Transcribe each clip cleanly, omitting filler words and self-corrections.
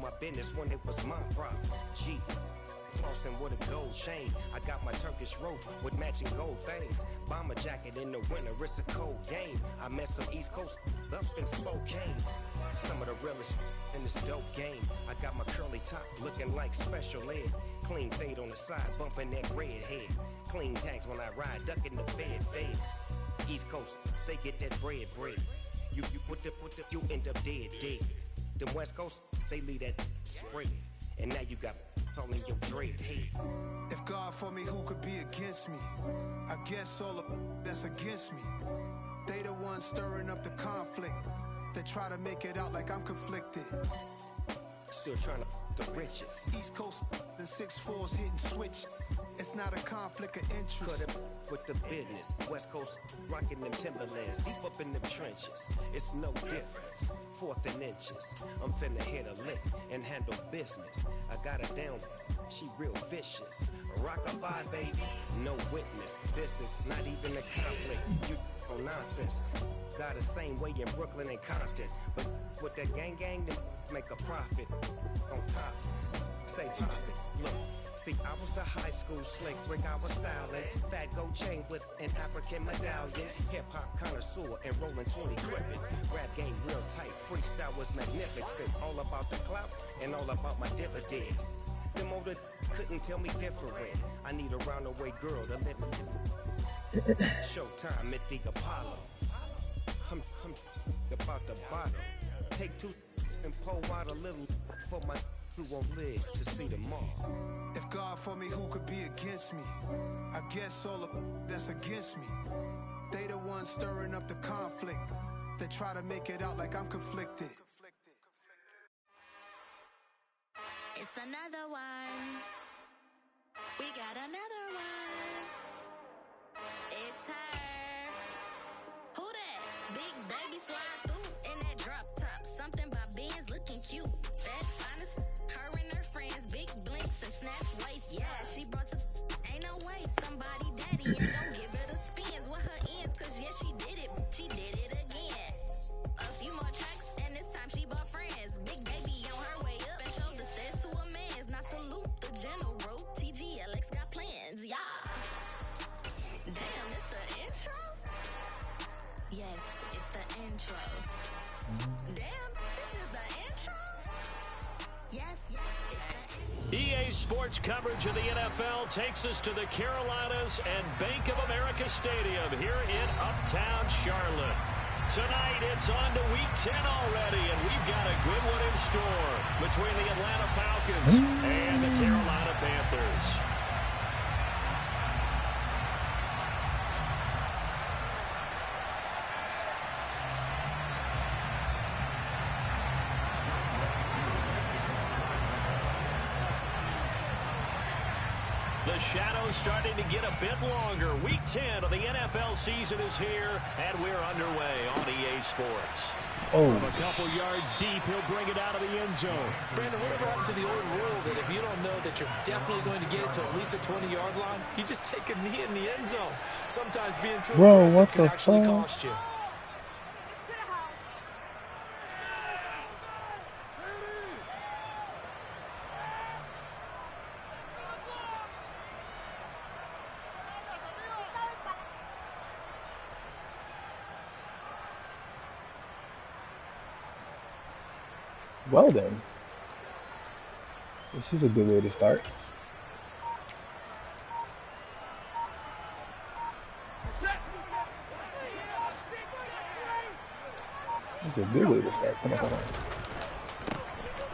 my business when it was my problem. G. Flossing with a gold chain. I got my Turkish rope with matching gold things. Bomber jacket in the winter, it's a cold game. I met some East Coast up in Spokane. Some of the realest in this dope game. I got my curly top looking like special ed. Clean fade on the side, bumping that red head. Clean tags when I ride, ducking the feds. East Coast, they get that bread. You you end up dead. Them West Coast, they leave that spread. And now you got calling your dread head. If God for me, who could be against me? I guess all of that's against me. They the ones stirring up the conflict. They try to make it out like I'm conflicted. Still trying to the riches. East Coast and 6'4s hitting switch. It's not a conflict of interest. Cut it with the business. West Coast rocking them Timberlands deep up in them trenches. It's no difference. Fourth and inches. I'm finna hit a lick and handle business. I got her down. She real vicious. Rock-a-bye, baby. No witness. This is not even a conflict. You on nonsense. Got the same way in Brooklyn and Compton. But with that gang, they make a profit. On top, stay poppin'. Look. See, I was the high school slick Rick, I was styling. Fat gold chain with an African medallion. Hip-hop connoisseur and rolling 20 crippin'. Rap game real tight, freestyle was magnificent. All about the clout and all about my dividends. Them older couldn't tell me different. I need a roundaway girl to live in. Showtime at the Apollo. I'm about the bottom. Take two and pour out a little for my who won't live to see tomorrow. If God for me, who could be against me? I guess all of that's against me. They the ones stirring up the conflict. They try to make it out like I'm conflicted. It's another one. We got another one. It's her. Who that? Big baby slide through in that drop top. Something by Benz looking cute. That's honest. Her and her friends, big blinks and snatch waist. Yeah, she brought the ain't no way. Somebody daddy ain't gon' give her the spins with her ends. Cause yeah, she did it again. A few more tracks and this time she bought friends. Big baby on her way up and showed the steps to a man's. Not salute the general. TGLX got plans, yeah. Damn, it's the intro? Yes, it's the intro. Damn, this is the intro? Yes, it's the EA Sports coverage of the NFL takes us to the Carolinas and Bank of America Stadium here in Uptown Charlotte. Tonight, it's on to Week 10 already, and we've got a good one in store between the Atlanta Falcons and the Carolina Panthers. The shadow's starting to get a bit longer. Week 10 of the NFL season is here, and we're underway on EA Sports. From a couple yards deep, he'll bring it out of the end zone. Brandon, whatever happened to the old rule that if you don't know that you're definitely going to get it to at least a 20-yard line, you just take a knee in the end zone. Sometimes being too aggressive can actually cost you. Well then, this is a good way to start. This is a good way to start. Come on.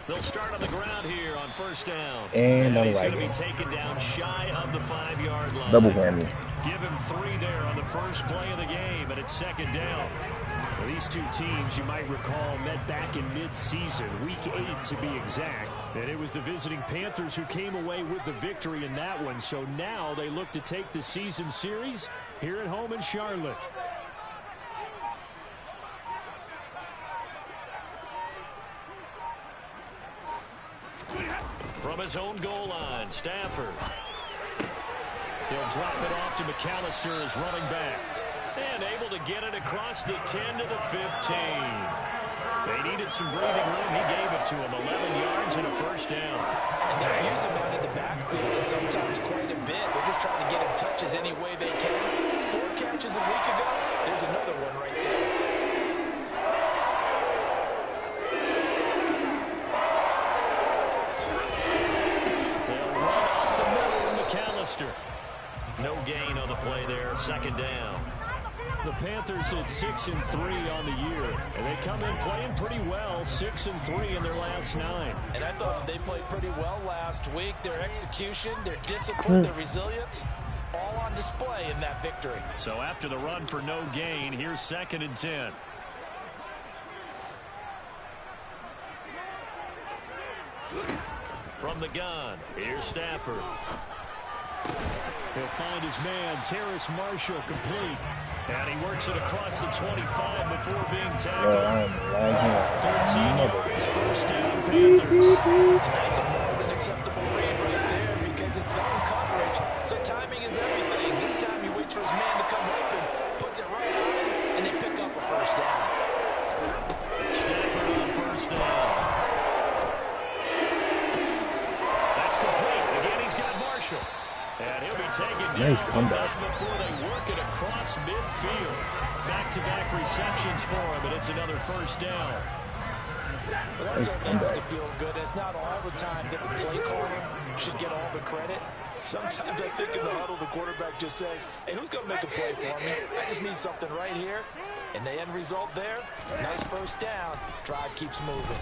They'll start on the ground here on first down. And on the he's right going to be taken down shy of the 5-yard line. Double whammy. Give him 3 there on the first play of the game, and it's second down. Well, these two teams, you might recall, met back in mid-season, Week 8 to be exact. And it was the visiting Panthers who came away with the victory in that one. So now they look to take the season series here at home in Charlotte. From his own goal line, Stafford. He'll drop it off to McAllister as running back. And able to get it across the 10 to the 15. They needed some breathing room. He gave it to him. 11 yards and first down. And they'll use him out in the backfield, and sometimes quite a bit. They're just trying to get him touches any way they can. 4 catches a week ago. There's another one right there. They'll run up the middle of McAllister. No gain on the play there, second down. The Panthers at 6-3 on the year, and they come in playing pretty well, 6-3 in their last 9. And I thought they played pretty well last week. Their execution, their discipline, their resilience, all on display in that victory. So after the run for no gain, here's 2nd and 10. From the gun, here's Stafford. He'll find his man, Terrace Marshall, complete. And he works it across the 25 before being tackled. 13 yards, first down, Panthers. That's a more than acceptable read right there because it's zone coverage. So timing is everything. This time he waits for his man to come open, puts it right on him, and they pick up a first down. Stafford on first down. That's complete. Again, he's got Marshall. And he'll be taken down before they work it across midfield. Back-to-back receptions for him, and it's another first down. Well, that certainly has to feel good. It's not all the time that the play caller should get all the credit. Sometimes I think in the huddle, the quarterback just says, hey, who's going to make a play for me? I just need something right here. And the end result there, nice first down. Drive keeps moving.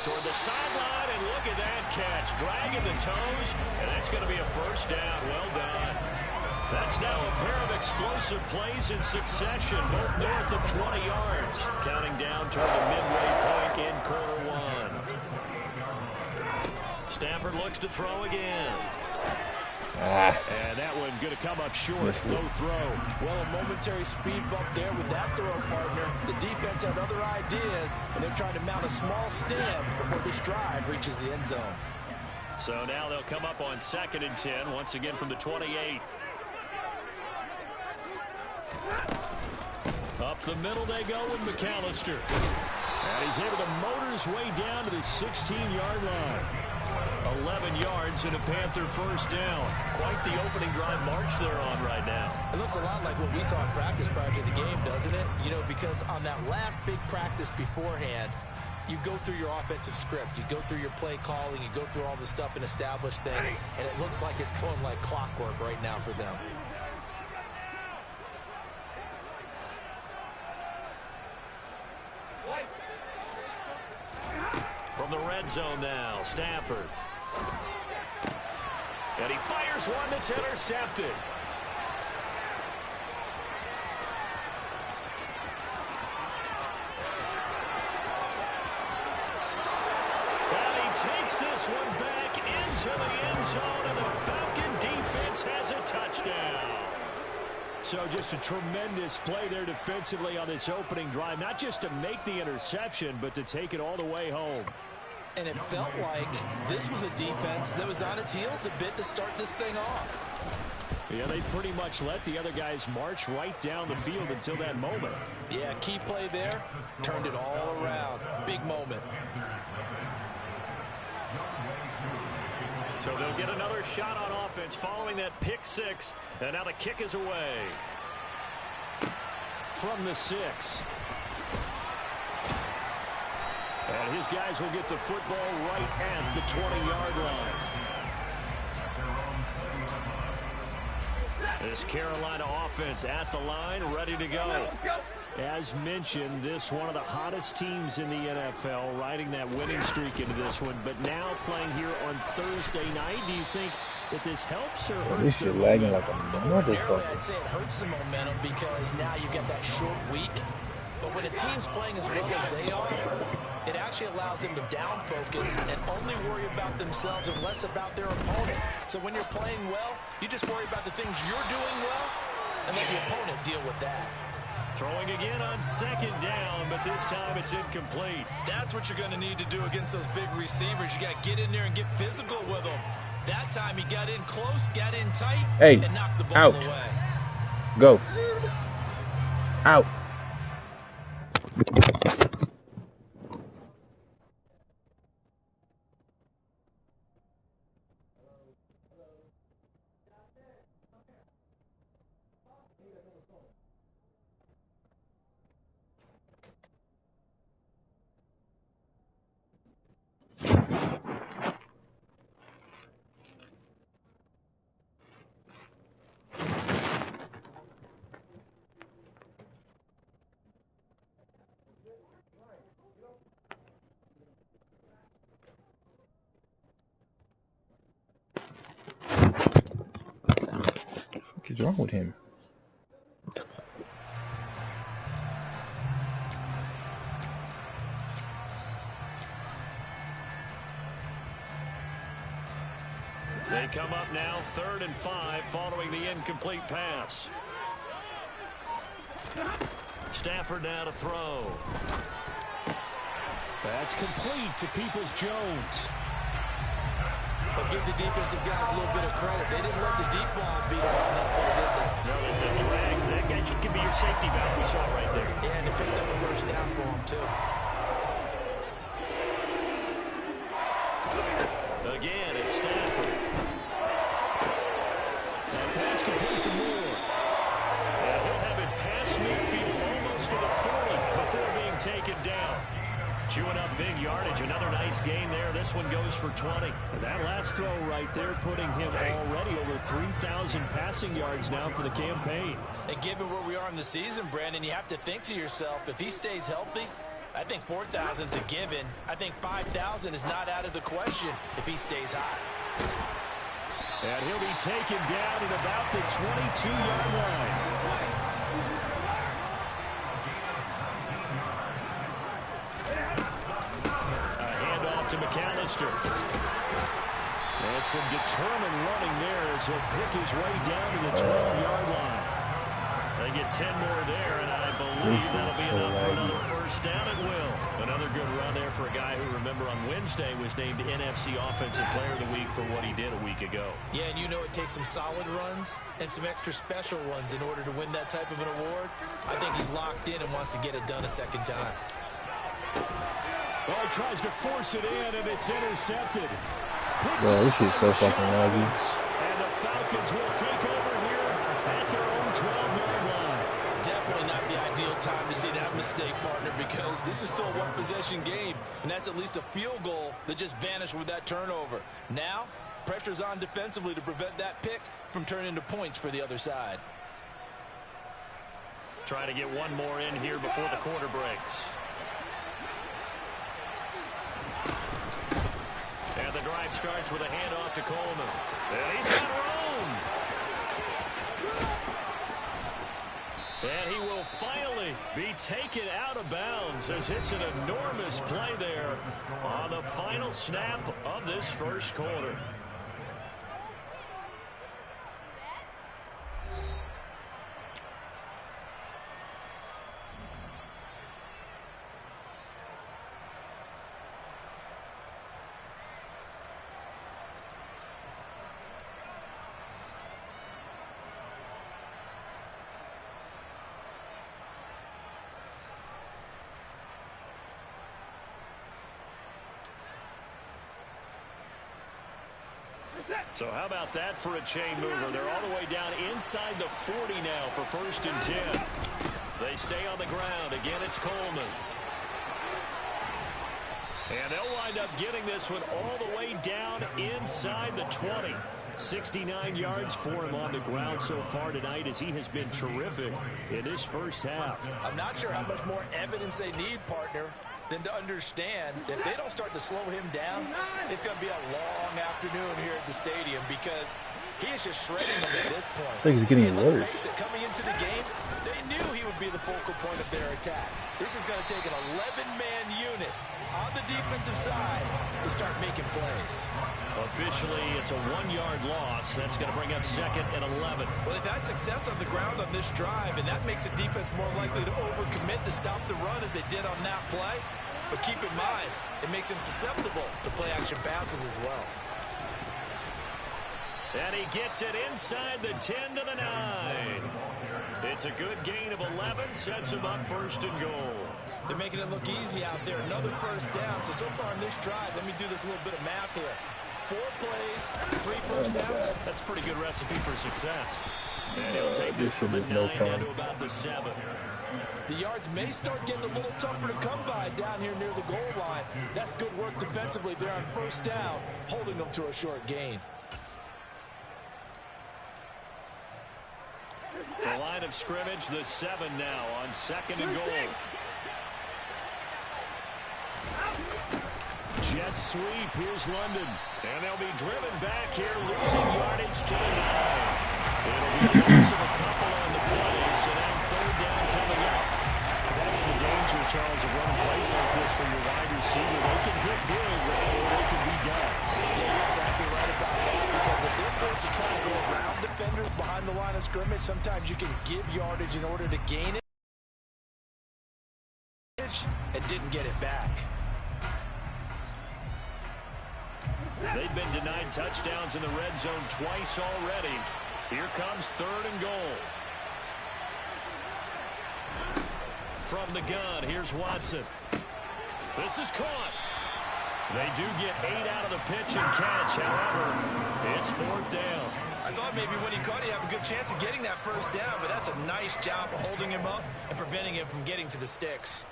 Toward the sideline, and look at that catch. Dragging the toes, and that's going to be a first down. Well done. That's now a pair of explosive plays in succession, both north of 20 yards. Counting down toward the midway point in quarter 1. Stafford looks to throw again. And that one going to come up short. Low throw. Well, a momentary speed bump there with that throw, partner. The defense had other ideas, and they're trying to mount a small stand before this drive reaches the end zone. So now they'll come up on 2nd and 10, once again from the 28. Up the middle they go with McAllister. And he's able to motor his way down to the 16-yard line. 11 yards and a Panther first down. Quite the opening drive march they're on right now. It looks a lot like what we saw in practice prior to the game, doesn't it? You know, because on that last big practice beforehand, you go through your offensive script. You go through your play calling. You go through all the stuff and establish things. And it looks like it's going like clockwork right now for them. From the red zone now, Stafford. And he fires one that's intercepted. And he takes this one back into the end zone, and the Falcon defense has a touchdown. So just a tremendous play there defensively on this opening drive, not just to make the interception, but to take it all the way home. And it felt like this was a defense that was on its heels a bit to start this thing off. Yeah, they pretty much let the other guys march right down the field until that moment. Yeah, key play there, turned it all around. Big moment. So they'll get another shot on offense following that pick six, and now the kick is away. From the 6. And his guys will get the football right at the 20-yard line. This Carolina offense at the line, ready to go. As mentioned, this one of the hottest teams in the NFL, riding that winning streak into this one, but now playing here on Thursday night. Do you think that this helps or hurts? At least you're lagging like a motherfucker. I'd say it hurts the momentum because now you get that short week. But when a team's playing as well as they are, it actually allows them to down focus and only worry about themselves and less about their opponent. So when you're playing well, you just worry about the things you're doing well and let the opponent deal with that. Throwing again on 2nd down, but this time it's incomplete. That's what you're going to need to do against those big receivers. You got to get in there and get physical with them. That time he got in close, got in tight, and knocked the ball away. Go. Out. wrong with him? They come up now 3rd and 5 following the incomplete pass. Stafford now to throw. That's complete to Peoples-Jones. But give the defensive guys a little bit of credit. They didn't let the deep ball beat them on that play, did they? No, the drag. That guy should give me your safety valve we saw right there. Yeah, and they picked up a first down for him, too. Again, it's Stafford. That pass complete to Moore. And he'll have it past midfield almost to the 40 before being taken down. Chewing up big yardage. Another nice gain there. This one goes for 20. And that last throw right there putting him already over 3,000 passing yards now for the campaign. And given where we are in the season, Brandon, you have to think to yourself, if he stays healthy, I think 4,000 is a given. I think 5,000 is not out of the question if he stays high. And he'll be taken down at about the 22-yard line. To McAllister. And some determined running there as he'll pick his way down to the 12-yard line. They get 10 more there, and I believe that'll be enough for another first down. It will. Another good run there for a guy who, remember, on Wednesday was named NFC Offensive Player of the Week for what he did a week ago. Yeah, and you know it takes some solid runs and some extra special ones in order to win that type of an award. I think he's locked in and wants to get it done a second time. Well, he tries to force it in, and it's intercepted. Bro, this shit's so fucking laggy. And the Falcons will take over here at their own 12-yard line. Definitely not the ideal time to see that mistake, partner, because this is still a one-possession game, and that's at least a field goal that just vanished with that turnover. Now, pressure's on defensively to prevent that pick from turning into points for the other side. Try to get one more in here before the quarter breaks. And the drive starts with a handoff to Coleman. And he's got room. And he will finally be taken out of bounds as it's an enormous play there on the final snap of this first quarter. So how about that for a chain mover? They're all the way down inside the 40 now for 1st and 10. They stay on the ground. Again, it's Coleman. And they'll wind up getting this one all the way down inside the 20. 69 yards for him on the ground so far tonight as he has been terrific in this first half. I'm not sure how much more evidence they need, partner, than to understand that if they don't start to slow him down, it's going to be a long afternoon here at the stadium because he is just shredding them at this point. I think he's getting worse. Let's face it, coming into the game, they knew he would be the focal point of their attack. This is going to take an 11-man unit on the defensive side to start making plays. Officially, it's a 1-yard loss. That's going to bring up 2nd and 11. Well, they've had success on the ground on this drive, and that makes the defense more likely to overcommit to stop the run as they did on that play. But keep in mind, it makes them susceptible to play-action passes as well. And he gets it inside the 10 to the 9. It's a good gain of 11, sets him up 1st and goal. They're making it look easy out there. Another first down. So far in this drive, let me do this little bit of math here. 4 plays, 3 first downs. That's a pretty good recipe for success. And he'll take this from a 9 down to about the 7. The yards may start getting a little tougher to come by down here near the goal line. That's good work defensively there on first down, holding them to a short gain. The line of scrimmage, the 7 now on 2nd and goal. Jet sweep, here's London. And they'll be driven back here, losing yardage to the 9. It'll be a loss of a couple on the play, so now third down coming up. That's the danger, Charles, of running plays like this for your wide receiver. They can hit big, or they can be duds. Yeah, you're exactly right about that, because if they're forced to try to go around defenders behind the line of scrimmage, sometimes you can give yardage in order to gain it, and didn't get it back. They've been denied touchdowns in the red zone twice already. Here comes third and goal. From the gun, here's Watson. This is caught. They do get 8 out of the pitch and catch. However, it's fourth down. I thought maybe when he caught, he'd have a good chance of getting that first down, but that's a nice job of holding him up and preventing him from getting to the sticks.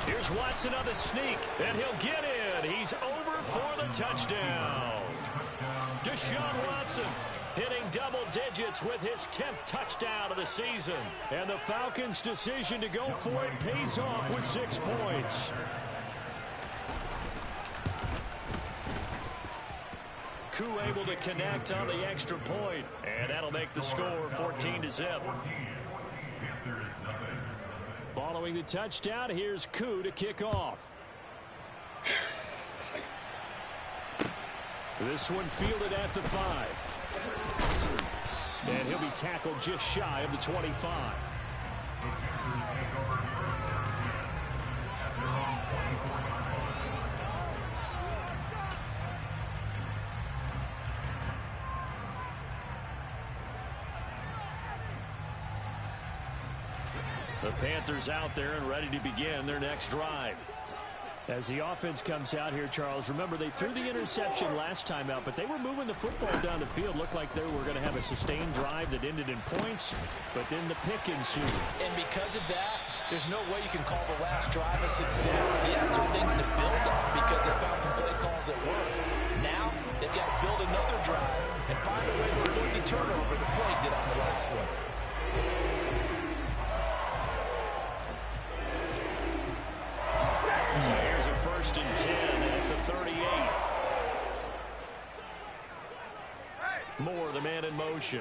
Here's Watson on the sneak, and he'll get in. He's over for the touchdown. Deshaun Watson hitting double digits with his 10th touchdown of the season. And the Falcons' decision to go for it pays off with 6 points. Koo able to connect on the extra point, and that'll make the score 14-0. Following the touchdown, here's Koo to kick off. This one fielded at the 5. And he'll be tackled just shy of the 25. The Panthers out there and ready to begin their next drive. As the offense comes out here, Charles, remember they threw the interception last time out, but they were moving the football down the field. Looked like they were going to have a sustained drive that ended in points, but then the pick ensued. And because of that, there's no way you can call the last drive a success. Yes, there are things to build on because they found some play calls that work. Now, they've got to build another drive and find a way to avoid the turnover the play did on the last one. So here's a 1st and 10 at the 38. Moore, the man in motion.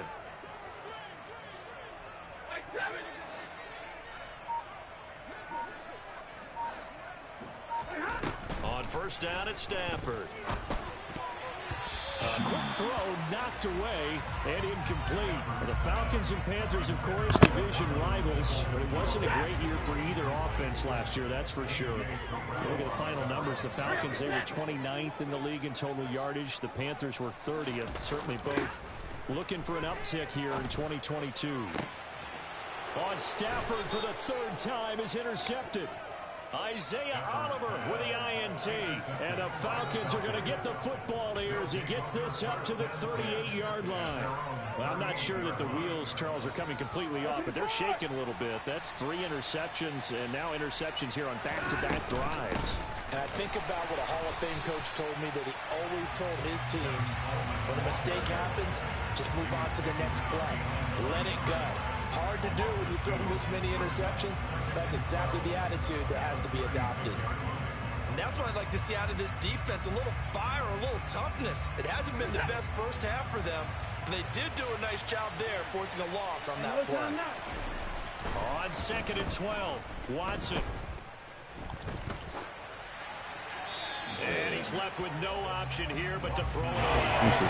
On 1st down at Stafford. A quick throw knocked away and incomplete. The Falcons and Panthers, of course, division rivals, but it wasn't a great year for either offense last year, that's for sure. Look at the final numbers. The Falcons, they were 29th in the league in total yardage. The Panthers were 30th. Certainly both looking for an uptick here in 2022. On Stafford for the 3rd time is intercepted. Isaiah Oliver with the INT. And the Falcons are going to get the football here as he gets this up to the 38-yard line. Well, I'm not sure that the wheels, Charles, are coming completely off, but they're shaking a little bit. That's 3 interceptions, and now interceptions here on back-to-back drives. And I think about what a Hall of Fame coach told me that he always told his teams, when a mistake happens, just move on to the next play. Let it go. Hard to do when you throw this many interceptions. That's exactly the attitude that has to be adopted. And that's what I'd like to see out of this defense. A little fire, a little toughness. It hasn't been the best first half for them. But they did do a nice job there, forcing a loss on that play. On 2nd and 12, Watson. And he's left with no option here but to throw it away.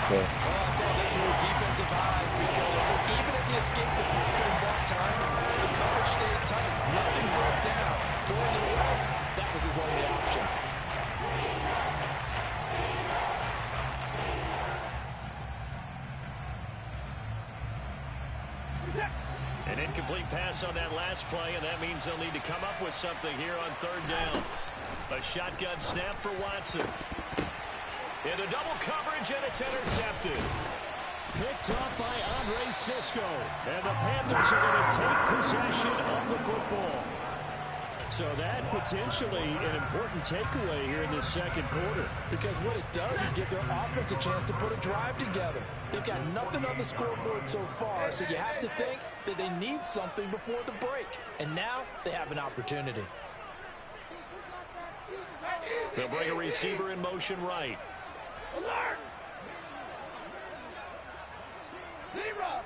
Well, I saw this with defensive eyes because even as he escaped the pocket in that time, the coverage stayed tight. Nothing broke down. Throwing it away, that was his only option. An incomplete pass on that last play, and that means they'll need to come up with something here on 3rd down. A shotgun snap for Watson. Into double coverage, and it's intercepted. Picked up by Andre Sisco. And the Panthers are going to take possession of the football. So that potentially an important takeaway here in this second quarter. Because what it does is give their offense a chance to put a drive together. They've got nothing on the scoreboard so far, so you have to think that they need something before the break. And now they have an opportunity. They'll bring a receiver in motion right. Alert! Zero!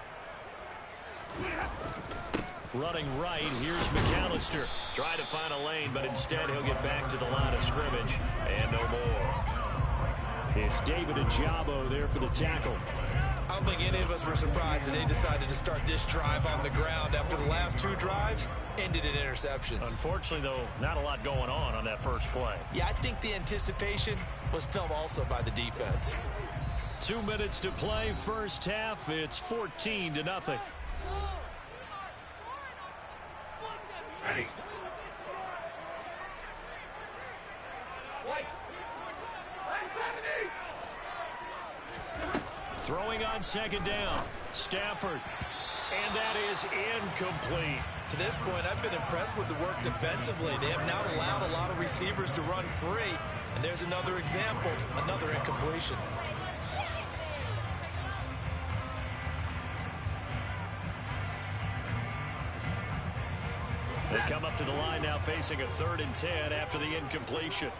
Running right, here's McAllister. Trying to find a lane, but instead he'll get back to the line of scrimmage. And no more. It's David Ajabo there for the tackle. I don't think any of us were surprised that they decided to start this drive on the ground after the last two drives ended in interceptions. Unfortunately, though, not a lot going on that first play. Yeah, I think the anticipation was felt also by the defense. 2 minutes to play, first half. It's 14-0. Ready. Throwing on second down. Stafford. And that is incomplete. To this point, I've been impressed with the work defensively. They have not allowed a lot of receivers to run free. And there's another example, another incompletion. They come up to the line now facing a 3rd and 10 after the incompletion.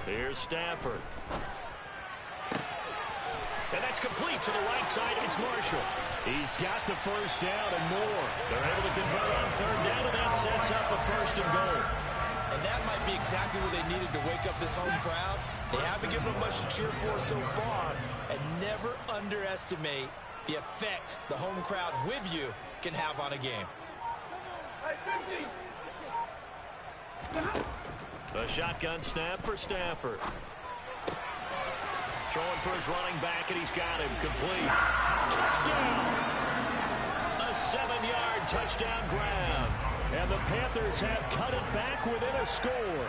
Here's Stafford. And that's complete to the right side. It's Marshall. He's got the first down and more. They're able to convert on 3rd down, and that sets up a 1st and goal. And that might be exactly what they needed to wake up this home crowd. They haven't given them much to cheer for so far. And never underestimate the effect the home crowd with you can have on a game. A shotgun snap for Stafford. Throwing for his running back, and he's got him complete. Touchdown! A 7-yard touchdown grab. And the Panthers have cut it back within a score.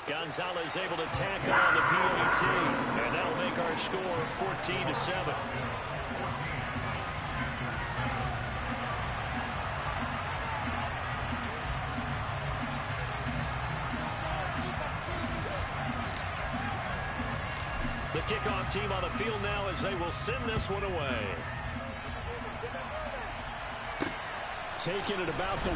Gonzalez able to tackle on the PAT. And that'll make our score 14-7. The kickoff team on the field now as they will send this one away. Taking it about the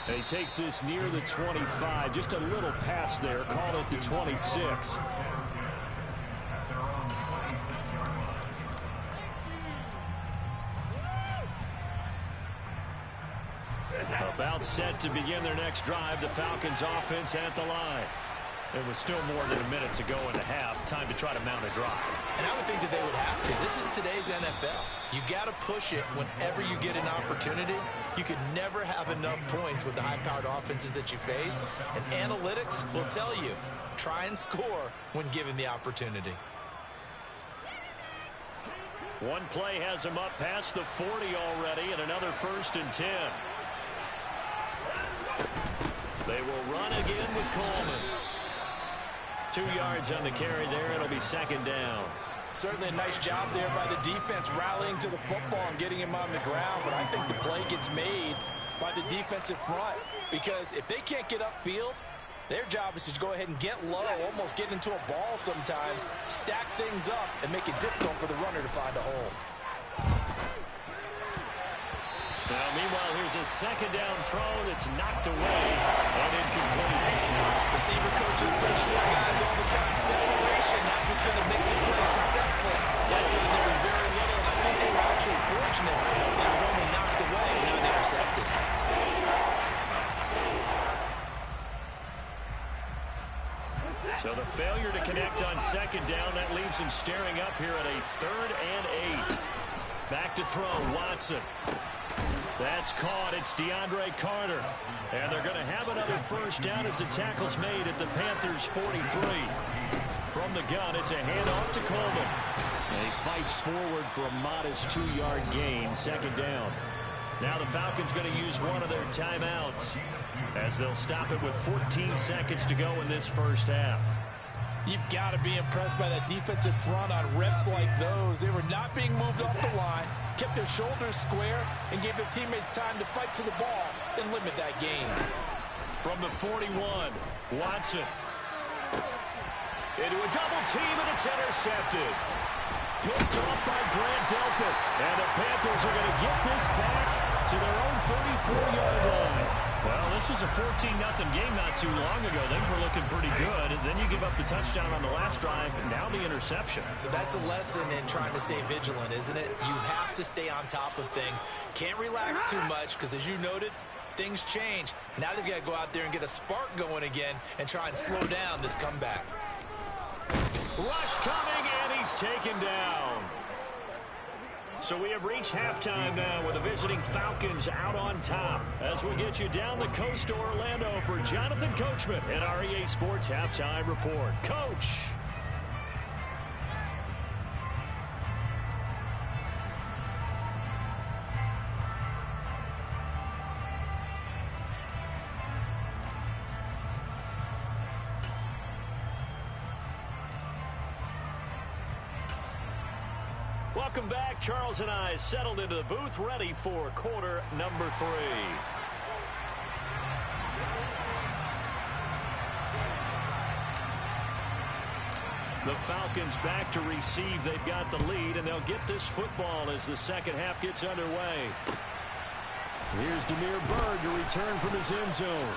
1. He takes this near the 25, just a little past there, call it the 26. About set to begin their next drive, the Falcons offense at the line. There was still more than a minute to go in the half. Time to try to mount a drive. And I would think that they would have to. This is today's NFL. You got to push it whenever you get an opportunity. You could never have enough points with the high-powered offenses that you face. And analytics will tell you, try and score when given the opportunity. One play has him up past the 40 already, and another 1st and 10. They will run again with Coleman. 2 yards on the carry there. It'll be 2nd down. Certainly a nice job there by the defense rallying to the football and getting him on the ground. But I think the play gets made by the defensive front. Because if they can't get upfield, their job is to go ahead and get low, almost get into a ball sometimes, stack things up, and make it difficult for the runner to find a hole. Now, meanwhile, here's a 2nd down throw that's knocked away and incomplete. Receiver coaches preach to their guys all the time. Separation, that's what's going to make the play successful. That time there was very little, and I think they were actually fortunate that it was only knocked away and not intercepted. So the failure to connect on 2nd down, that leaves him staring up here at a 3rd and 8. Back to throw, Watson. That's caught. It's DeAndre Carter. And they're going to have another 1st down as the tackle's made at the Panthers' 43. From the gun, it's a handoff to Coleman. And he fights forward for a modest 2-yard gain, 2nd down. Now the Falcons going to use one of their timeouts as they'll stop it with 14 seconds to go in this first half. You've got to be impressed by that defensive front on reps like those. They were not being moved off the line, kept their shoulders square, and gave their teammates time to fight to the ball and limit that gain. From the 41, Watson. Into a double team, and it's intercepted. Picked off by Grant Delpit. And the Panthers are going to get this back to their own 34-yard line. Well, this was a 14-0 game not too long ago. Things were looking pretty good. And then you give up the touchdown on the last drive, and now the interception. So that's a lesson in trying to stay vigilant, isn't it? You have to stay on top of things. Can't relax too much because, as you noted, things change. Now they've got to go out there and get a spark going again and try and slow down this comeback. Rush coming, and he's taken down. So we have reached halftime now with the visiting Falcons out on top. As we get you down the coast to Orlando for Jonathan Coachman and our EA Sports Halftime Report. Coach. Welcome back. Charles and I settled into the booth, ready for quarter number 3. The Falcons back to receive. They've got the lead, and they'll get this football as the second half gets underway. Here's Demir Berg to return from his end zone.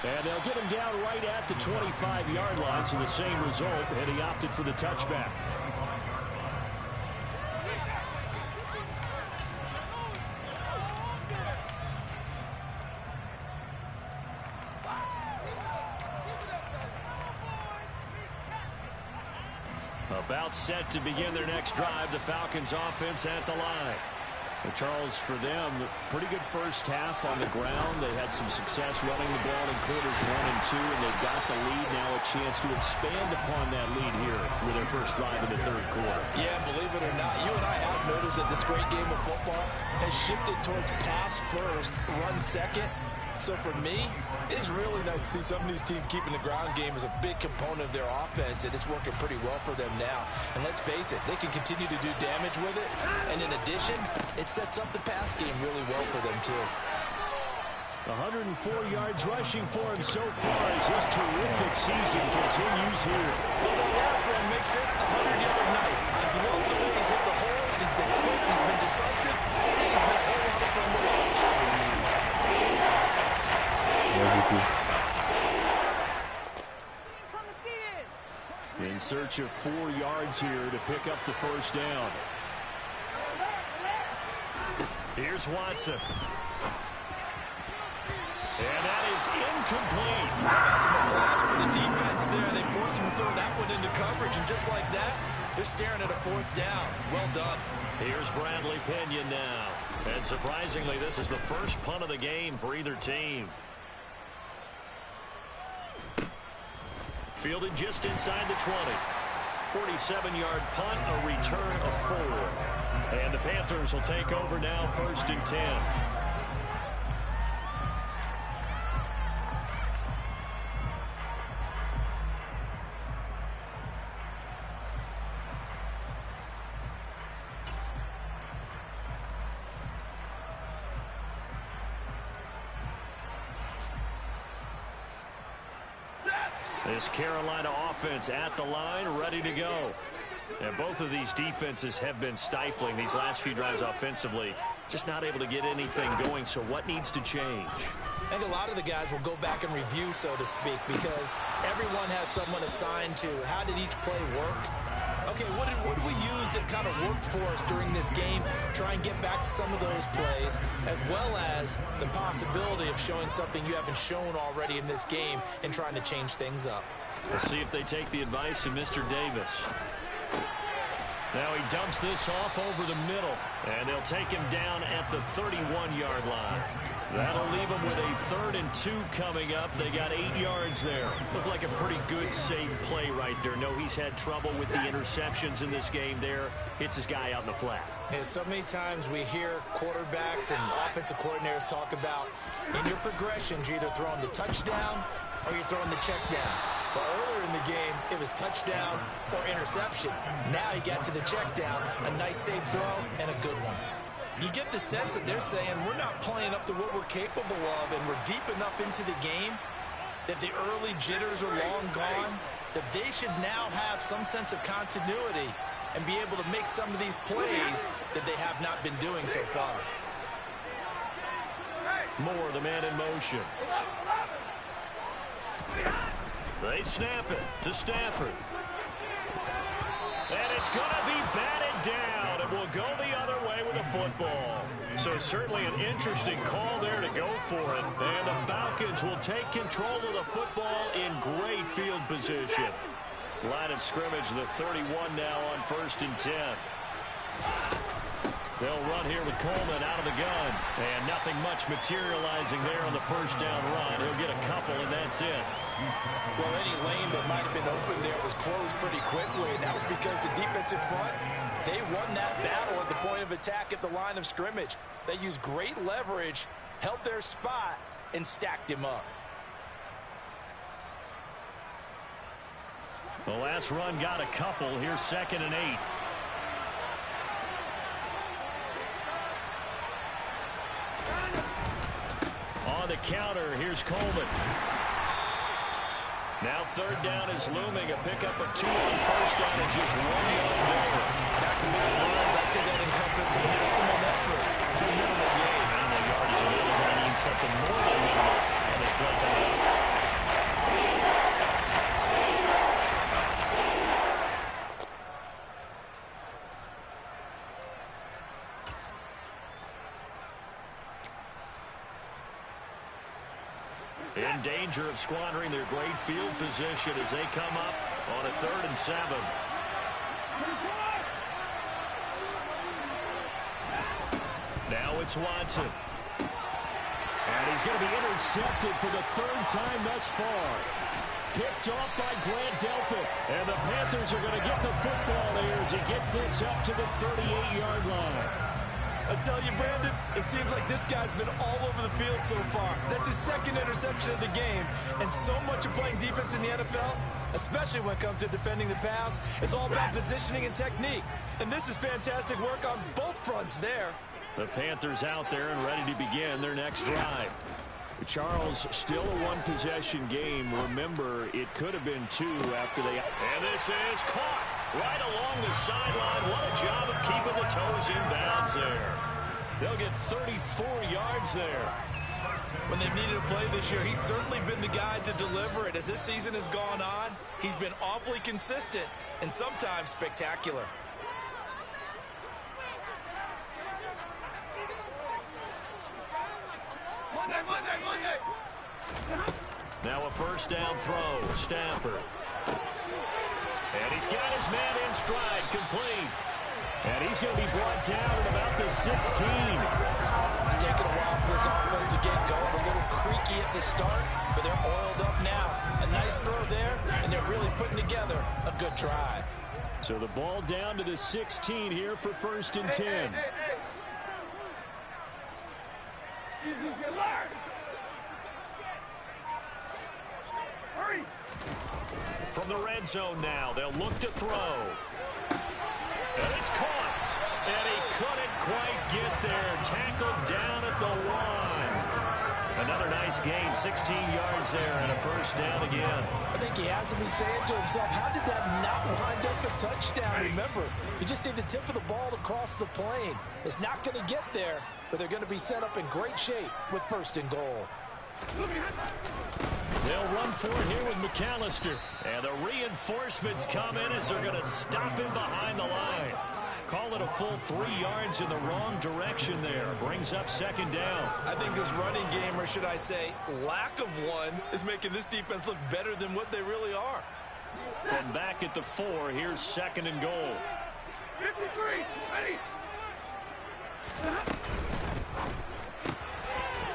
And they'll get him down right at the 25-yard line, so the same result, and he opted for the touchback. About set to begin their next drive, the Falcons offense at the line. Well, Charles, for them, pretty good first half on the ground. They had some success running the ball in quarters 1 and 2, and they've got the lead. Now a chance to expand upon that lead here with their first drive in the third quarter. Yeah, believe it or not, you and I have noticed that this great game of football has shifted towards pass first, run second. So for me, it's really nice to see some of these teams keeping the ground game as a big component of their offense, and it's working pretty well for them now. And let's face it, they can continue to do damage with it. And in addition, it sets up the pass game really well for them, too. 104 yards rushing for him so far as his terrific season continues here. Well, the last one makes this a 100-yard night. I love the way he's hit the holes. He's been quick, he's been decisive, and he's been a whole lot of fun to watch. In search of 4 yards here to pick up the first down. Here's Watson. And that is incomplete. Some applause for the defense there. They forced him to throw that one into coverage, and just like that, they're staring at a 4th down. Well done. Here's Bradley Pinion now. And surprisingly, this is the first punt of the game for either team. Fielded just inside the 20. 47-yard punt, a return of 4. And the Panthers will take over now, 1st and 10. This Carolina offense at the line, ready to go. And both of these defenses have been stifling these last few drives offensively. Just not able to get anything going, so what needs to change? I think a lot of the guys will go back and review, so to speak, because everyone has someone assigned to how did each play work. Okay, what did we use that kind of worked for us during this game? Try and get back to some of those plays, as well as the possibility of showing something you haven't shown already in this game and trying to change things up. We'll see if they take the advice of Mr. Davis. Now he dumps this off over the middle, and they'll take him down at the 31-yard line. That'll leave him with a 3rd and 2 coming up. They got 8 yards there. Looked like a pretty good, safe play right there. No, he's had trouble with the interceptions in this game there. Hits his guy out in the flat. And so many times we hear quarterbacks and offensive coordinators talk about in your progressions, you're either throwing the touchdown or you're throwing the check down. But earlier in the game, it was touchdown or interception. Now he got to the check down, a nice safe throw, and a good one. You get the sense that they're saying we're not playing up to what we're capable of, and we're deep enough into the game that the early jitters are long gone, that they should now have some sense of continuity and be able to make some of these plays that they have not been doing so far. Moore, the man in motion. They snap it to Stafford. And it's going to be batted down. It will go the other way with the football. So certainly an interesting call there to go for it. And the Falcons will take control of the football in great field position. Line of scrimmage, the 31 now on 1st and 10. They'll run here with Coleman out of the gun. And nothing much materializing there on the 1st down run. He'll get a couple, and that's it. Well, any lane that might have been open there was closed pretty quickly, and that was because the defensive front, they won that battle at the point of attack at the line of scrimmage. They used great leverage, held their spot, and stacked him up. The last run got a couple. Here's 2nd and 8. On the counter, here's Coleman. Now 3rd down is looming. A pickup of 2 on 1st down and just 1 yard there. Back-to-back runs, I'd say that encompassed a maximum effort for minimal gain. How many yards are they need something more than minimal on this play coming up? In danger of squandering their great field position as they come up on a 3rd and 7. Now it's Watson. And he's going to be intercepted for the 3rd time thus far. Picked off by Grant Delpit. And the Panthers are going to get the football there as he gets this up to the 38-yard line. I tell you, Brandon, it seems like this guy's been all over the field so far. That's his 2nd interception of the game. And so much of playing defense in the NFL, especially when it comes to defending the pass, is all about positioning and technique. And this is fantastic work on both fronts there. The Panthers out there and ready to begin their next drive. Charles, still a one-possession game. Remember, it could have been 2 after they... And this is caught right along the sideline. What a job of keeping the toes in bounds there. They'll get 34 yards there. When they've needed a play this year, he's certainly been the guy to deliver it. As this season has gone on, he's been awfully consistent and sometimes spectacular. Now a 1st down throw, Stafford. And he's got his man in stride, complete. And he's going to be brought down at about the 16. It's taken a while for this offense to get going. A little creaky at the start, but they're oiled up now. A nice throw there, and they're really putting together a good drive. So the ball down to the 16 here for 1st and 10. From the red zone now, they'll look to throw. And it's caught. And he couldn't quite get there. Tackled down at the 1. Another nice gain, 16 yards there, and a 1st down again. I think he has to be saying to himself, how did that not wind up a touchdown? Remember, you just need the tip of the ball to cross the plane. It's not going to get there, but they're going to be set up in great shape with 1st and goal. They'll run for it here with McAllister. And the reinforcements come in as they're going to stop him behind the line. Call it a full 3 yards in the wrong direction there. Brings up 2nd down. I think this running game, or should I say lack of one, is making this defense look better than what they really are. From back at the 4, here's 2nd and goal. 53. Ready.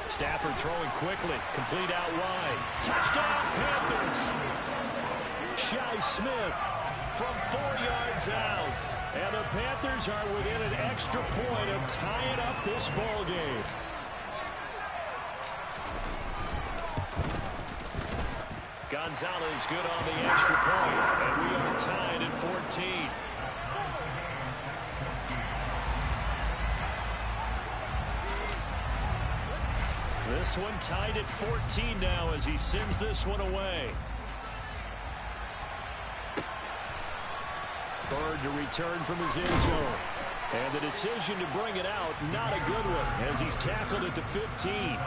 Stafford throwing quickly. Complete out wide. Touchdown, Panthers. Shi Smith from 4 yards out. And the Panthers are within an extra point of tying up this ball game. Gonzalez good on the extra point, and we are tied at 14. This one tied at 14 now as he sends this one away. Bird to return from his end zone. And the decision to bring it out, not a good one, as he's tackled at the 15.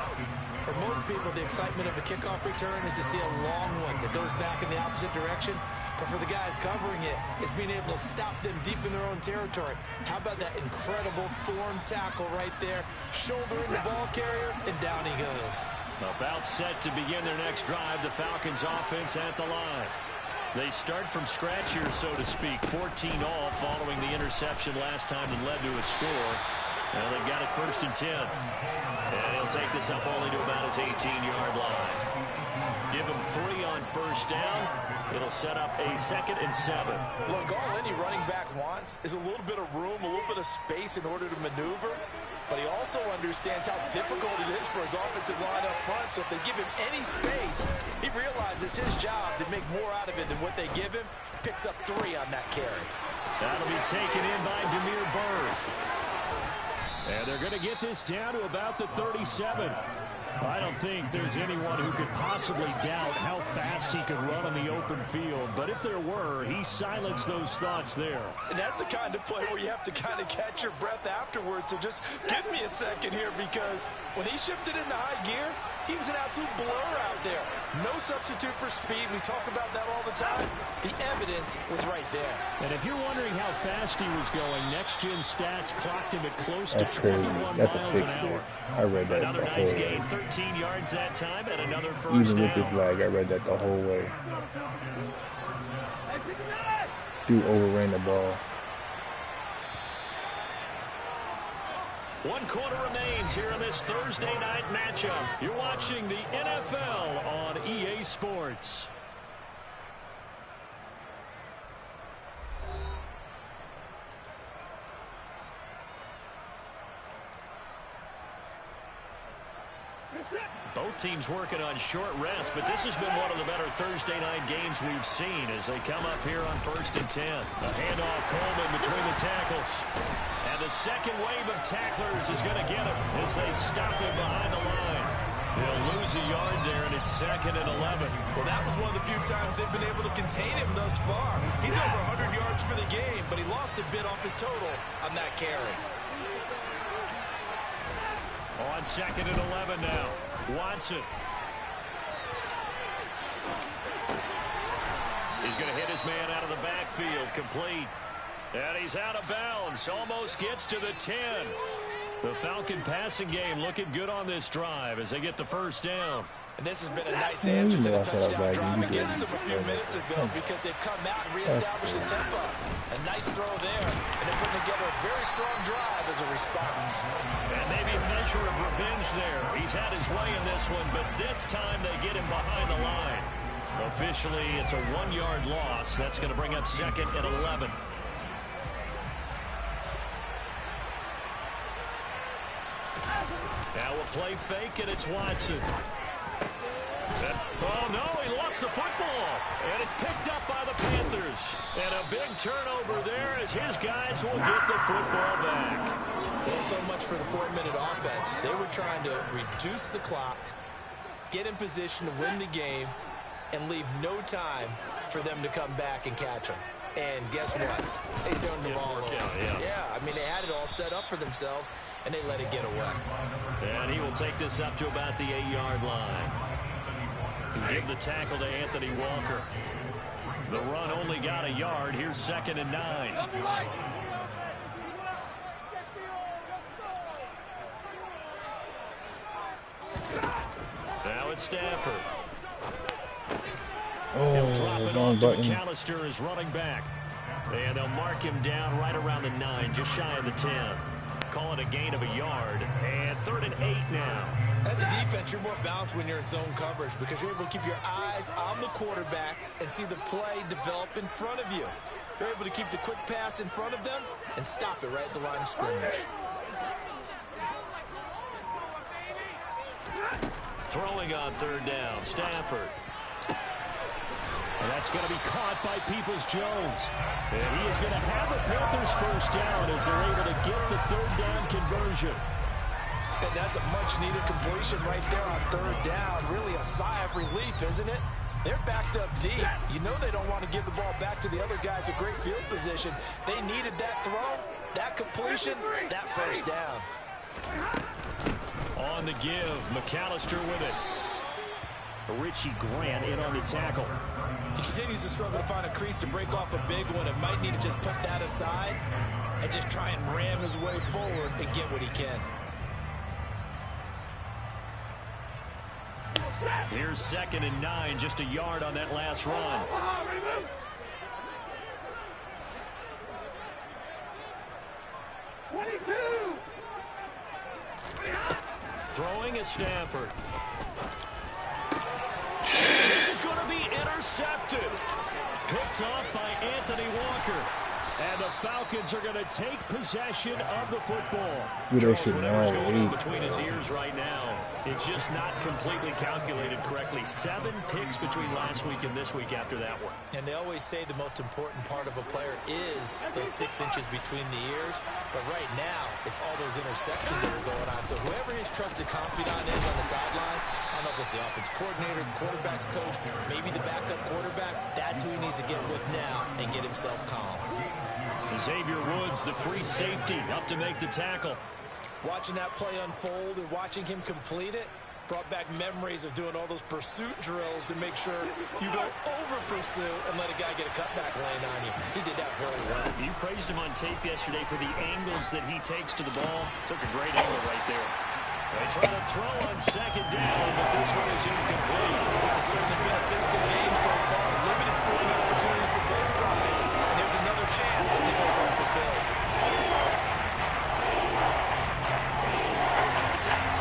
For most people, the excitement of a kickoff return is to see a long one that goes back in the opposite direction. But for the guys covering it, it's being able to stop them deep in their own territory. How about that incredible form tackle right there? Shouldering the ball carrier, and down he goes. About set to begin their next drive, the Falcons offense at the line. They start from scratch here, so to speak. 14 all following the interception last time that led to a score. Well, they've got it 1st and 10. And he'll take this up only to about his 18-yard line. Give him 3 on 1st down. It'll set up a 2nd and 7. Look, all any running back wants is a little bit of room, a little bit of space in order to maneuver. But he also understands how difficult it is for his offensive line up front. So if they give him any space, he realizes his job to make more out of it than what they give him. Picks up 3 on that carry. That'll be taken in by Demir Bird. And they're going to get this down to about the 37. I don't think there's anyone who could possibly doubt how fast he could run on the open field. But if there were, he silenced those thoughts there. And that's the kind of play where you have to kind of catch your breath afterwards. So just give me a second here, because when he shifted into high gear, he was an absolute blur out there. No substitute for speed. We talk about that all the time. The evidence was right there. And if you're wondering how fast he was going, next-gen stats clocked him at close to 21 That's miles an hour. I read that Another the nice whole gain, way. 13 yards that time, and another first Even with down. the flag, I read that the whole way. Dude overran the ball. 1 quarter remains here in this Thursday night matchup. You're watching the NFL on EA Sports. Both teams working on short rest, but this has been one of the better Thursday night games we've seen as they come up here on 1st and 10. A handoff, Coleman between the tackles. And the second wave of tacklers is going to get him as they stop him behind the line. They'll lose a yard there, and it's 2nd and 11. Well, that was one of the few times they've been able to contain him thus far. He's over 100 yards for the game, but he lost a bit off his total on that carry. On 2nd and 11 now. Watson. He's going to hit his man out of the backfield. Complete. And he's out of bounds. Almost gets to the 10. The Falcon passing game looking good on this drive as they get the first down. And this has been a nice answer to the touchdown drive against them a few minutes ago, because they've come out and reestablished the tempo. A nice throw there, and they're putting together a very strong drive as a response. And maybe a measure of revenge there. He's had his way in this one, but this time they get him behind the line. Officially, it's a 1-yard loss. That's going to bring up 2nd and 11. Now we'll play fake, and it's Watson. Oh, no, he lost the football. And it's picked up by the Panthers. And a big turnover there as his guys will get the football back. Well, so much for the 4-minute offense. They were trying to reduce the clock, get in position to win the game, and leave no time for them to come back and catch them. And guess what? They turned the ball over. Yeah, I mean, they had it all set up for themselves, and they let it get away. And he will take this up to about the 8-yard line. And give the tackle to Anthony Walker. The run only got a yard. Here's 2nd and 9. Now it's Stafford. He'll drop it off to McAllister as running back. And they'll mark him down right around the 9, just shy of the 10. Call it a gain of a yard. And 3rd and 8 now. As a defense, you're more balanced when you're in zone coverage because you're able to keep your eyes on the quarterback and see the play develop in front of you. You're able to keep the quick pass in front of them and stop it right at the line of scrimmage. Throwing on 3rd down, Stafford. And that's going to be caught by Peoples-Jones. And he is going to have a Panthers first down as they're able to get the 3rd down conversion. And that's a much-needed completion right there on 3rd down. Really a sigh of relief, isn't it? They're backed up deep. You know they don't want to give the ball back to the other guy. It's a great field position. They needed that throw, that completion, that first down. On the give, McAllister with it. Richie Grant in on the tackle. He continues to struggle to find a crease to break off a big one and might need to just put that aside and just try and ram his way forward and get what he can. Here's 2nd and 9, just a yard on that last run. Throwing is Stafford. This is going to be intercepted. Picked off by Anthony Walker. And the Falcons are going to take possession of the football. Charles, whatever's going on between his ears right now, it's just not completely calculated correctly. 7 picks between last week and this week after that one. And they always say the most important part of a player is those 6 inches between the ears. But right now, it's all those interceptions that are going on. So whoever his trusted confidant is on the sidelines, I don't know if it's the offense coordinator, the quarterback's coach, maybe the backup quarterback, that's who he needs to get with now and get himself calm. Xavier Woods, the free safety, up to make the tackle. Watching that play unfold and watching him complete it brought back memories of doing all those pursuit drills to make sure you don't over-pursue and let a guy get a cutback lane on you. He did that very well. You praised him on tape yesterday for the angles that he takes to the ball. Took a great angle right there. They try to throw on 2nd down, but this one is incomplete. This has certainly been a physical game so far. Limited scoring opportunities for both sides. And there's another chance that goes unfulfilled.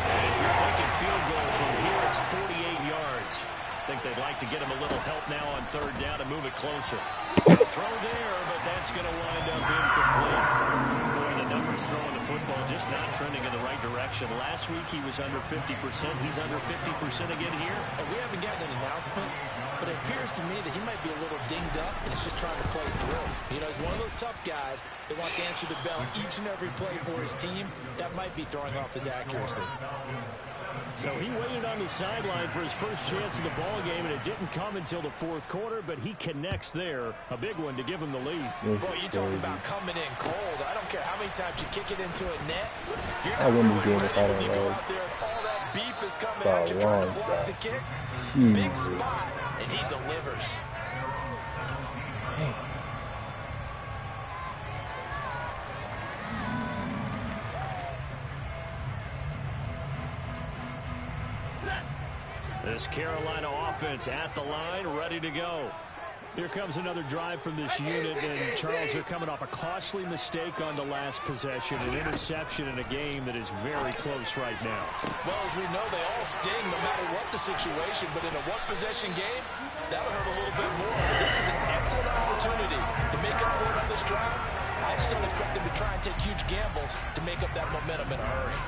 And if you're thinking field goal from here, it's 48 yards. I think they'd like to get him a little help now on 3rd down and move it closer. Throw there, but that's going to wind up incomplete. Boy, the numbers throwing the football just not trending in the right direction. Last week he was under 50%. He's under 50% again here. And we haven't gotten an announcement, but it appears to me that he might be a little dinged up and is just trying to play through. You know, he's one of those tough guys that wants to answer the bell each and every play for his team. That might be throwing off his accuracy. So he waited on the sideline for his first chance in the ball game, and it didn't come until the 4th quarter, but he connects there. A big one to give him the lead. Boy, you talk about coming in cold. I don't care how many times you kick it into a net. I wouldn't be doing it out you go out there and all that beef is coming at you trying to block the kick. Big spot, and he delivers. This Carolina offense at the line, ready to go. Here comes another drive from this unit, and Charles, are coming off a costly mistake on the last possession, an interception in a game that is very close right now. Well, as we know, they all sting no matter what the situation, but in a one-possession game, that'll hurt a little bit more. This is an excellent opportunity to make up for it on this drive. I just don't expect them to try and take huge gambles to make up that momentum in a hurry.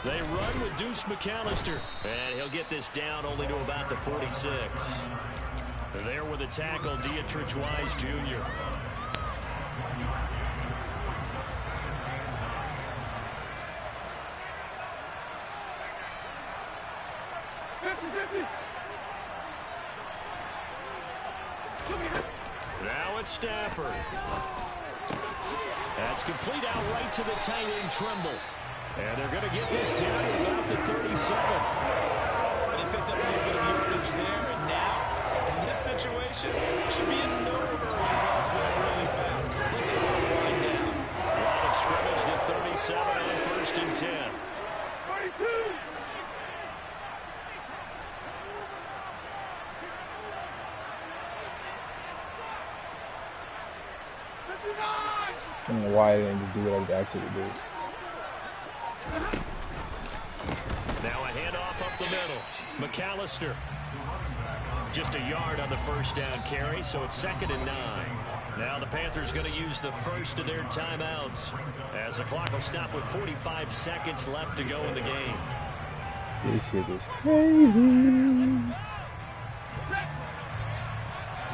They run with Deuce McAllister, and he'll get this down only to about the 46. There with a tackle, Dietrich Wise Jr. Now it's Stafford. That's complete out right to the tight end Trimble. And they're going to get this down to about the 37. They picked up a little bit of yardage there, and now, in this situation, should be in no hurry to play really fast. Let the clock wind down. Line of scrimmage to 37 on 1st and 10. 42. I don't know why they didn't just do what I actually did. Now a handoff up the middle. McAllister. Just a yard on the first down carry, so it's 2nd and 9. Now the Panthers going to use the first of their timeouts as the clock will stop with 45 seconds left to go in the game. This shit is crazy.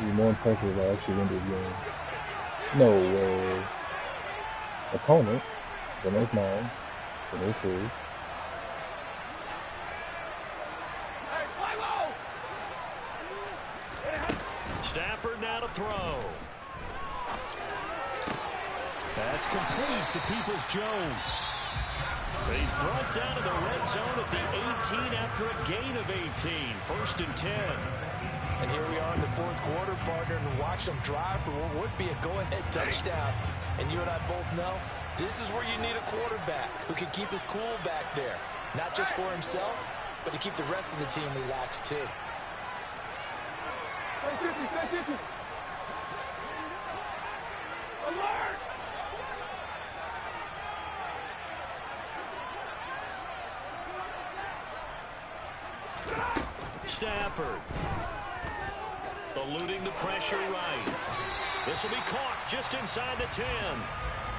Be more impressive if I actually win this game. No way. Opponent. Then it's mine. Then it's his. Stafford now to throw. That's complete to Peoples-Jones. He's brought down to the red zone at the 18 after a gain of 18. 1st and 10. And here we are in the 4th quarter, partner, and watch them drive for what would be a go-ahead touchdown. And you and I both know this is where you need a quarterback who can keep his cool back there. Not just for himself, but to keep the rest of the team relaxed too. Alert! Stafford. Eluding the pressure right. This will be caught just inside the 10.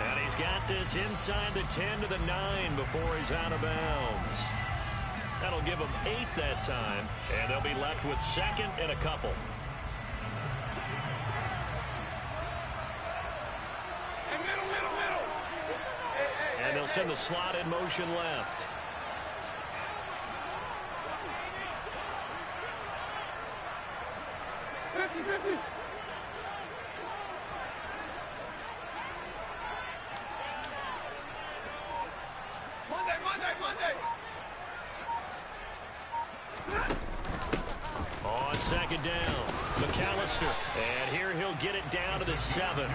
And he's got this inside the 10 to the 9 before he's out of bounds. That'll give them 8 that time, and they'll be left with 2nd and a couple. And they'll send the slot in motion left. Monday. On 2nd down, McAllister. And here he'll get it down to the 7.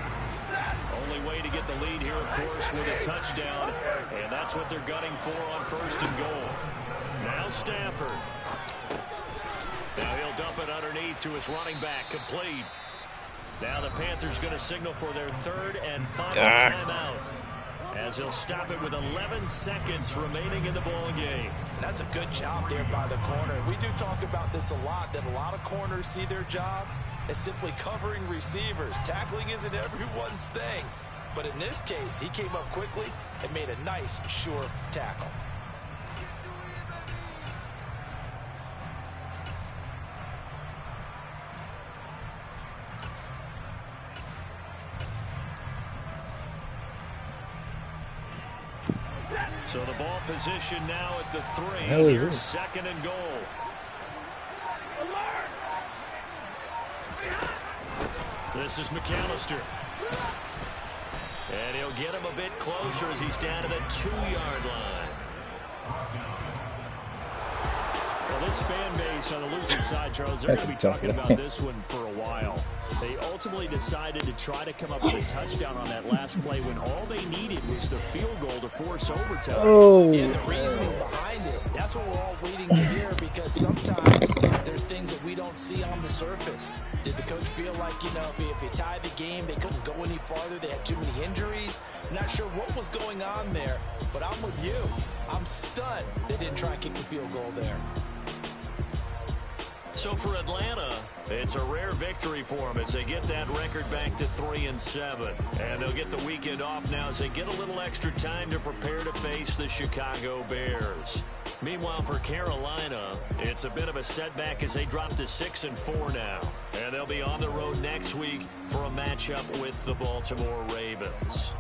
Only way to get the lead here, of course, with a touchdown. And that's what they're gunning for on 1st and goal. Now Stafford. Now he'll dump it underneath to his running back, complete. Now the Panthers going to signal for their 3rd and final timeout, as he'll stop it with 11 seconds remaining in the ball game. That's a good job there by the corner. We do talk about this a lot, that a lot of corners see their job as simply covering receivers. Tackling isn't everyone's thing. But in this case, he came up quickly and made a nice, sure tackle. So the ball position now at the 3. Here's 2nd and goal. This is McAllister. And he'll get him a bit closer as he's down to the 2-yard line. Well, this fan base on the losing side, Charles, they're going to be talking about this one for a while. They ultimately decided to try to come up with a touchdown on that last play when all they needed was the field goal to force overtime. Oh, And the reasoning behind it, that's what we're all waiting to hear, because sometimes there's things that we don't see on the surface. Did the coach feel like, if you tied the game, they couldn't go any farther, they had too many injuries? I'm not sure what was going on there, but I'm with you. I'm stunned they didn't try and kick the field goal there. So for Atlanta, it's a rare victory for them as they get that record back to 3-7. And they'll get the weekend off now as they get a little extra time to prepare to face the Chicago Bears. Meanwhile, for Carolina, it's a bit of a setback as they drop to 6-4 now. And they'll be on the road next week for a matchup with the Baltimore Ravens.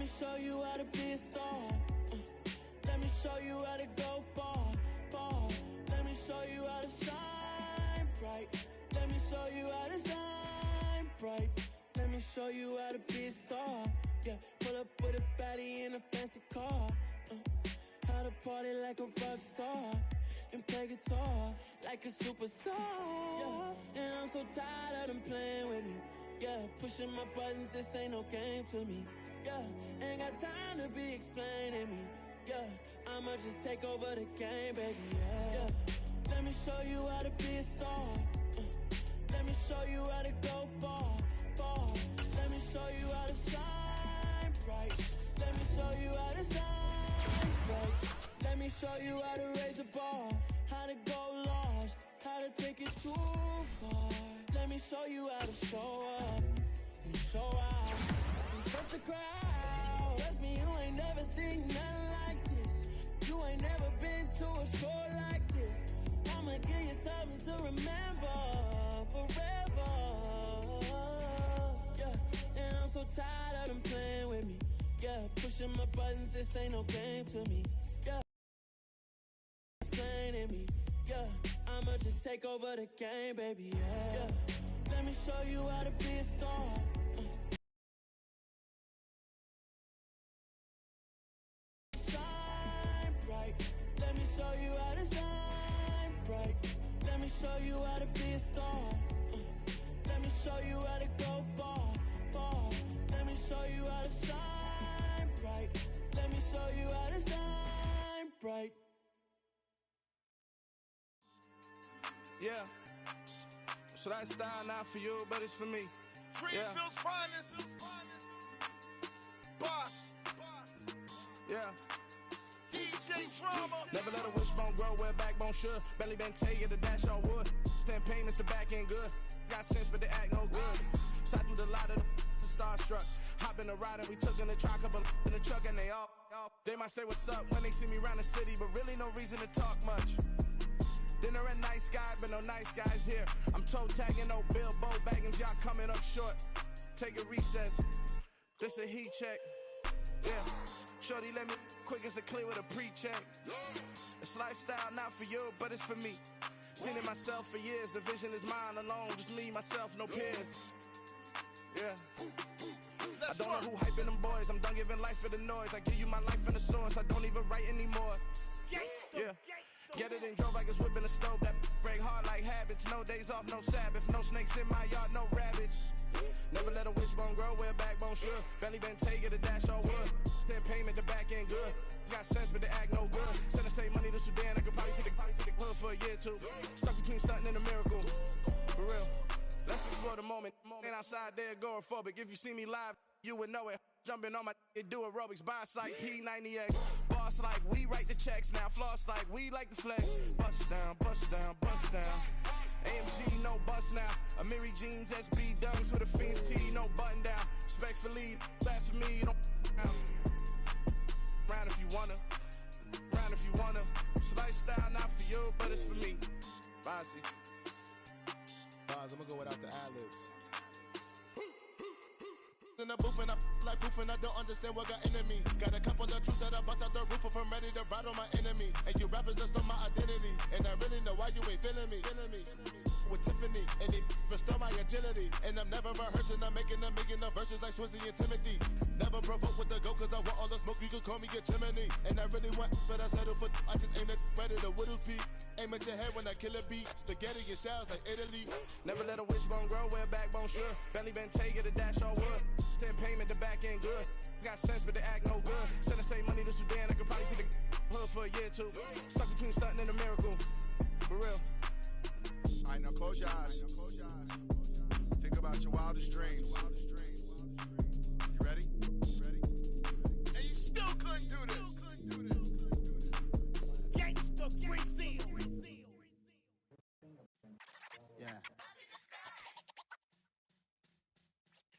me show you how to be a star. Let me show you how to go far, far. Let me show you how to shine bright. Let me show you how to shine bright. Let me show you how to be a star. Yeah, pull up with a baddie in a fancy car. How to party like a rock star and play guitar like a superstar. Yeah, and I'm so tired of them playing with me. Yeah, pushing my buttons, this ain't no game to me. Yeah, ain't got time to be explaining me. Yeah, I'ma just take over the game, baby. Yeah, let me show you how to be a star. Let me show you how to go far, far. Let me show you how to shine bright. Let me show you how to shine bright. Let me show you how to raise a bar, how to go large, how to take it too far. Let me show you how to show up and show out and set the crowd. Trust me, you ain't never seen nothing like this. You ain't never been to a show like this. I'ma give you something to remember forever. Yeah, and I'm so tired of them playing with me. Yeah, pushing my buttons, this ain't no game to me. Yeah, explaining me. Yeah, I'ma just take over the game, baby. Yeah, let me show you how to be a star. Shine bright. Let me show you how to shine bright. Let me show you how to be a star. Let me show you how to go far, far. Let me show you how to shine bright. Let me show you how to shine bright. Yeah, so that style not for you, but it's for me. Greenfield's finest. Boss. Yeah. DJ Drama. Never let a wishbone grow where a backbone should. Belly been taken to dash on wood. 10 payments to back end good. Got sense, but they act no good. Side through the lot of the starstruck. Hop in the ride and we took in the truck, couple in the truck, and they all. They might say what's up when they see me around the city, but really no reason to talk much. Dinner a nice guy, but no nice guys here. I'm toe tagging, no Bilbo bagging, y'all coming up short. Take a recess. This a heat check. Yeah. Shorty let me quick as a clear with a pre-check. It's lifestyle not for you, but it's for me. Seen it myself for years. The vision is mine alone. Just me, myself, no peers. Yeah. I don't know who hyping them boys. I'm done giving life for the noise. I give you my life in the source. I don't even write anymore. Yeah. Get it and drove like it's whipping a stove. That break hard like habits. No days off, no Sabbath. No snakes in my yard, no rabbits. Never let a wishbone grow where a backbone should. Belly been taken to dash on wood. 10 payment, the back end good. Got sense, but they act no good. Send the same money to Sudan. I could probably take the hood for a year or two. Stuck between stunting and a miracle. For real. Let's explore the moment. Ain't outside there agoraphobic. If you see me live, you would know it. Jumping on my do aerobics, boss like P90X. Boss like we write the checks now. Floss like we like the flex. Bust down, bust down, bust down. AMG, no bust now. Amiri jeans, SB dunks with a Fiends tee, no button down. Respectfully, that's for me, you don't round if you wanna. Round if you wanna. It's lifestyle not for you, but it's for me. Bossy. I'm gonna go without the ad-libs. In the booth and I like proof and I don't understand what got into me. Got a couple of truths that I bust out the roof if I'm ready to ride on my enemy. And you rappers just on my identity. And I really know why you ain't feeling me. With Tiffany and they restore my agility. And I'm never rehearsing, I'm making the verses like Swizzy and Timothy. Never provoke with the go cause I want all the smoke, you can call me a chimney. And I really want, but I settle for I just aim at ready to whittle peak. Aim at your head when I kill a beat. Spaghetti and shells like Italy. Never let a wishbone grow where a backbone should. Belly been taken to dash on wood. 10 payment, the back end good. Got sense, but they act no good. Send the same money to Sudan, I could probably take the hood for a year or two. Stuck between stunting and a miracle. For real. Alright, now close